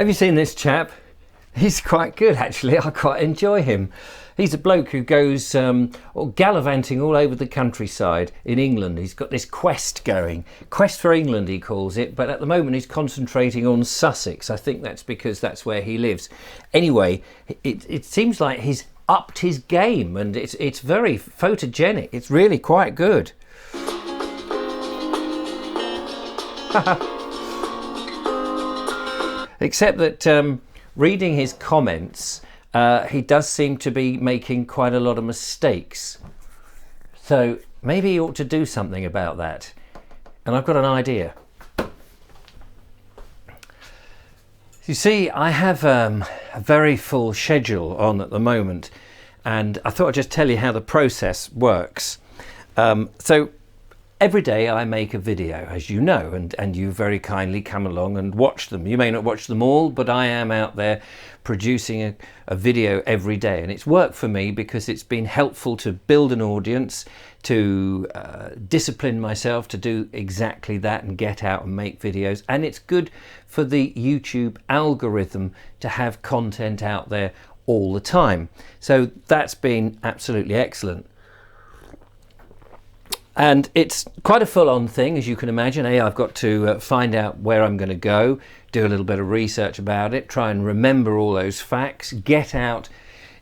Have you seen this chap? He's quite good, actually. I quite enjoy him. He's a bloke who goes gallivanting all over the countryside in England. He's got this quest going. Quest for England, he calls it. But at the moment, he's concentrating on Sussex. I think that's because that's where he lives. Anyway, it seems like he's upped his game, and it's very photogenic. It's really quite good. Except that reading his comments, he does seem to be making quite a lot of mistakes. So maybe he ought to do something about that. And I've got an idea. You see, I have a very full schedule on at the moment, and I thought I'd just tell you how the process works. So every day I make a video, as you know, and you very kindly come along and watch them. You may not watch them all, but I am out there producing a video every day. And it's worked for me because it's been helpful to build an audience, to discipline myself to do exactly that and get out and make videos. And it's good for the YouTube algorithm to have content out there all the time. So that's been absolutely excellent. And it's quite a full-on thing, as you can imagine. I've got to find out where I'm going to go, do a little bit of research about it, try and remember all those facts, get out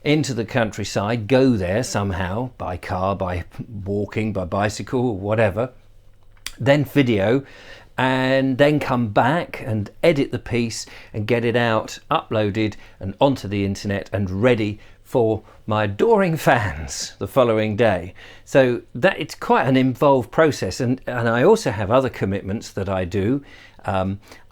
into the countryside, go there somehow, by car, by walking, by bicycle, or whatever, then video, and then come back and edit the piece and get it out, uploaded and onto the internet and ready for my adoring fans the following day. So that it's quite an involved process, and I also have other commitments that I do.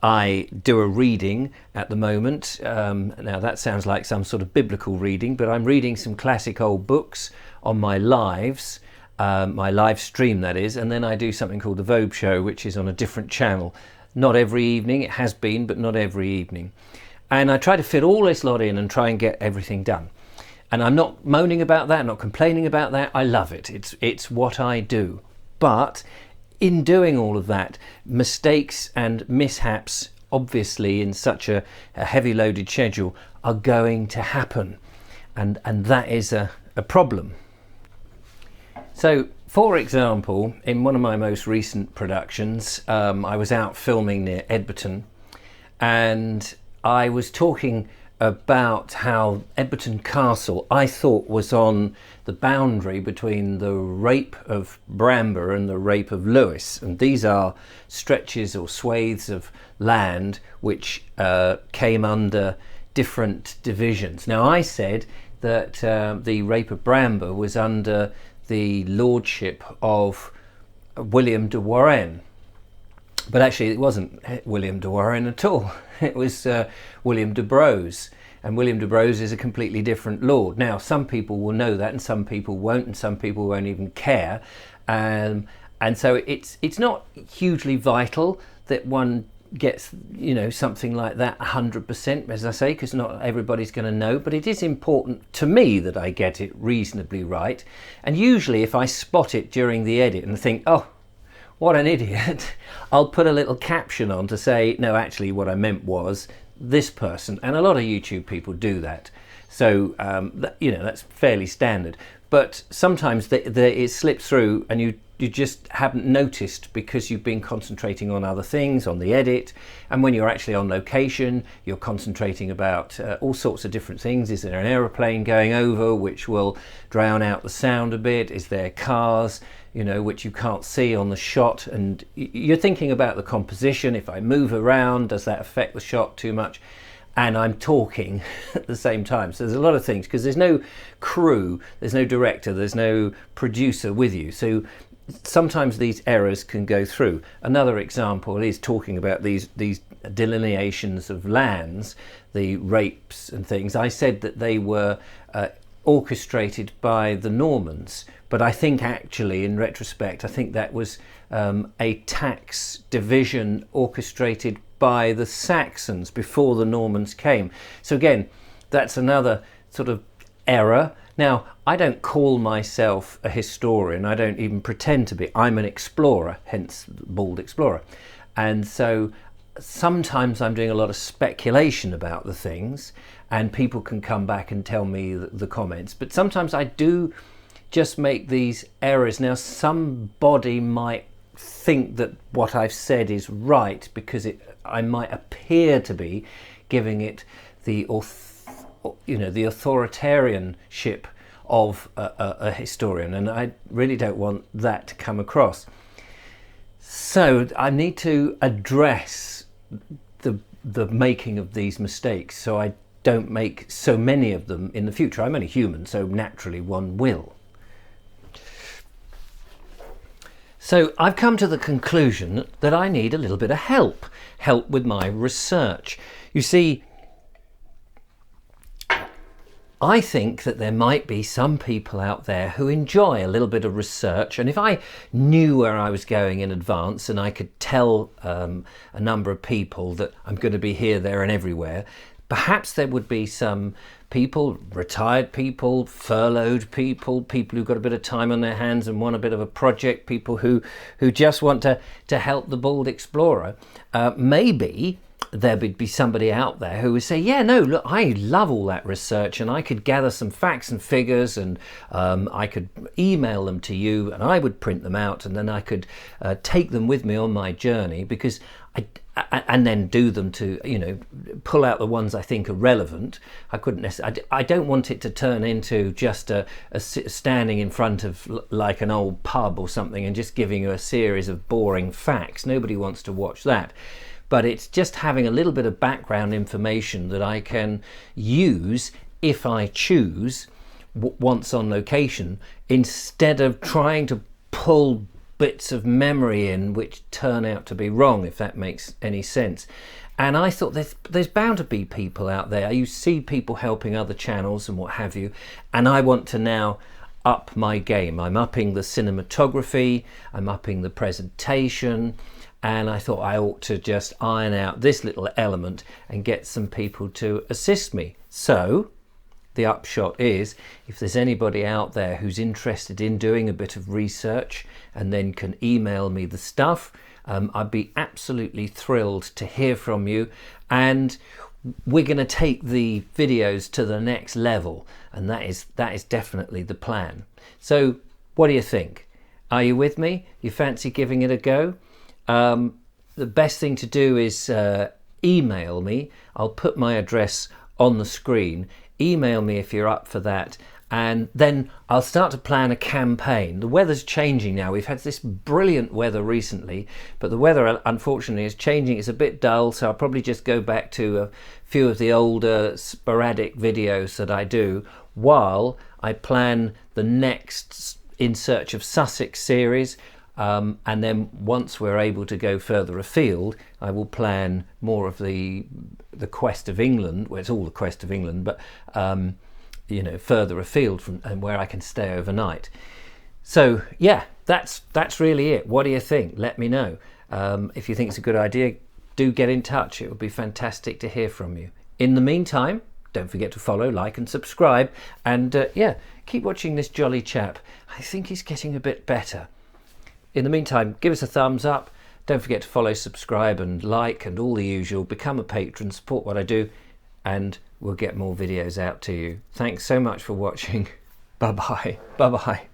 I do a reading at the moment. Now that sounds like some sort of biblical reading, but I'm reading some classic old books on my lives, my live stream that is, and then I do something called the Vobes show, which is on a different channel. Not every evening, it has been, but not every evening. And I try to fit all this lot in and try and get everything done. And I'm not moaning about that, not complaining about that. I love it. It's what I do. But in doing all of that, mistakes and mishaps, obviously in such a heavy loaded schedule, are going to happen. And that is a problem. So, for example, in one of my most recent productions, I was out filming near Edmonton, and I was talking about how Edmonton Castle, I thought, was on the boundary between the Rape of Bramber and the Rape of Lewis. And these are stretches or swathes of land which came under different divisions. Now, I said that the Rape of Bramber was under the lordship of William de Warenne. But actually it wasn't William de Warenne at all. It was William de Braose. And William de Braose is a completely different lord. Now, some people will know that and some people won't, and some people won't even care. And so it's not hugely vital that one gets, you know, something like that 100%, as I say, because not everybody's going to know. But it is important to me that I get it reasonably right. And usually if I spot it during the edit and think, oh, what an idiot, I'll put a little caption on to say, no, actually what I meant was this person. And a lot of YouTube people do that. So, you know, that's fairly standard. But sometimes it slips through and you just haven't noticed because you've been concentrating on other things, on the edit. And when you're actually on location, you're concentrating about all sorts of different things. Is there an aeroplane going over which will drown out the sound a bit? Is there cars, you know, which you can't see on the shot? And you're thinking about the composition. If I move around, does that affect the shot too much? And I'm talking at the same time. So there's a lot of things, because there's no crew, there's no director, there's no producer with you. So sometimes these errors can go through. Another example is talking about these delineations of lands, the rapes and things. I said that they were orchestrated by the Normans, but I think actually, in retrospect, I think that was a tax division orchestrated by the Saxons before the Normans came. So again, that's another sort of error. Now, I don't call myself a historian. I don't even pretend to be. I'm an explorer, hence the Bald Explorer. And so sometimes I'm doing a lot of speculation about the things, and people can come back and tell me the comments, but sometimes I do just make these errors. Now, somebody might think that what I've said is right because I might appear to be giving it the authoritarianship of a historian, and I really don't want that to come across. So I need to address the making of these mistakes so I don't make so many of them in the future. I'm only human, so naturally one will. So I've come to the conclusion that I need a little bit of help with my research. You see, I think that there might be some people out there who enjoy a little bit of research, and if I knew where I was going in advance and I could tell a number of people that I'm going to be here, there and everywhere, perhaps there would be some people, retired people, furloughed people, people who've got a bit of time on their hands and want a bit of a project, people who just want to help the bald explorer. Maybe there would be somebody out there who would say, yeah, no, look, I love all that research, and I could gather some facts and figures, and I could email them to you, and I would print them out, and then I could take them with me on my journey, because and then do them to, pull out the ones I think are relevant. I couldn't necessarily, I don't want it to turn into just a standing in front of like an old pub or something and just giving you a series of boring facts. Nobody wants to watch that. But it's just having a little bit of background information that I can use if I choose once on location, instead of trying to pull bits of memory in which turn out to be wrong, if that makes any sense. And I thought there's bound to be people out there. You see people helping other channels and what have you, and I want to now up my game. I'm upping the cinematography, I'm upping the presentation, and I thought I ought to just iron out this little element and get some people to assist me. So the upshot is, if there's anybody out there who's interested in doing a bit of research and then can email me the stuff, I'd be absolutely thrilled to hear from you. And we're going to take the videos to the next level, and that is definitely the plan. So what do you think? Are you with me? You fancy giving it a go? The best thing to do is email me. I'll put my address on the screen. Email me if you're up for that, and then I'll start to plan a campaign. The weather's changing now. We've had this brilliant weather recently, but the weather unfortunately is changing. It's a bit dull, so I'll probably just go back to a few of the older sporadic videos that I do while I plan the next In Search of Sussex series. And then once we're able to go further afield, I will plan more of the quest of England. Well, it's all the quest of England, but further afield from, and where I can stay overnight. So yeah, that's really it. What do you think? Let me know. If you think it's a good idea, do get in touch. It would be fantastic to hear from you. In the meantime, don't forget to follow, like and subscribe, and keep watching this jolly chap. I think he's getting a bit better. In the meantime, give us a thumbs up. Don't forget to follow, subscribe and like and all the usual. Become a patron, support what I do, and we'll get more videos out to you. Thanks so much for watching. Bye-bye. Bye-bye.